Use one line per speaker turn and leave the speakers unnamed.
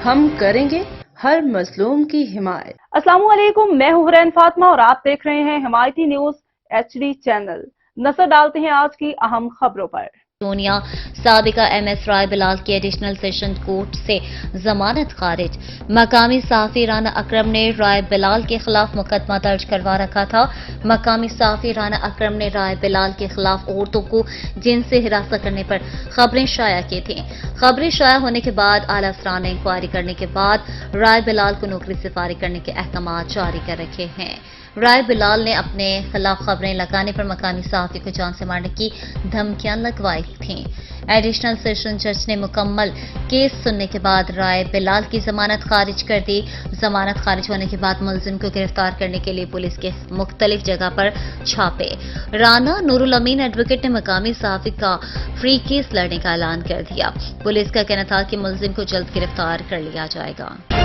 ہم کریں گے ہر مظلوم کی حمایت۔
السلام علیکم، میں ہوں حرین فاطمہ اور آپ دیکھ رہے ہیں حمایتی نیوز HD چینل۔ نظر ڈالتے ہیں آج کی اہم خبروں پر۔
سونیا سابقہ MS رائے بلال کی ایڈیشنل سیشن کورٹ سے ضمانت خارج۔ مقامی صحافی رانا اکرم نے رائے بلال کے خلاف مقدمہ درج کروا رکھا تھا۔ مقامی صحافی رانا اکرم نے رائے بلال کے خلاف عورتوں کو جنسی ہراساں کرنے پر خبریں شائع کی تھیں۔ خبریں شائع ہونے کے بعد اعلیٰ افسران نے انکوائری کرنے کے بعد رائے بلال کو نوکری سے فارغ کرنے کے احکامات جاری کر رکھے ہیں۔ رائے بلال نے اپنے خلاف خبریں لگانے پر مقامی صحافی کو جان سے مارنے کی دھمکیاں لگوائی تھیں۔ ایڈیشنل سیشن جج نے مکمل کیس سننے کے بعد رائے بلال کی ضمانت خارج کر دی۔ ضمانت خارج ہونے کے بعد ملزم کو گرفتار کرنے کے لیے پولیس کے مختلف جگہ پر چھاپے۔ رانا نور الامین ایڈوکیٹ نے مقامی صحافی کا فری کیس لڑنے کا اعلان کر دیا۔ پولیس کا کہنا تھا کہ ملزم کو جلد گرفتار کر لیا جائے گا۔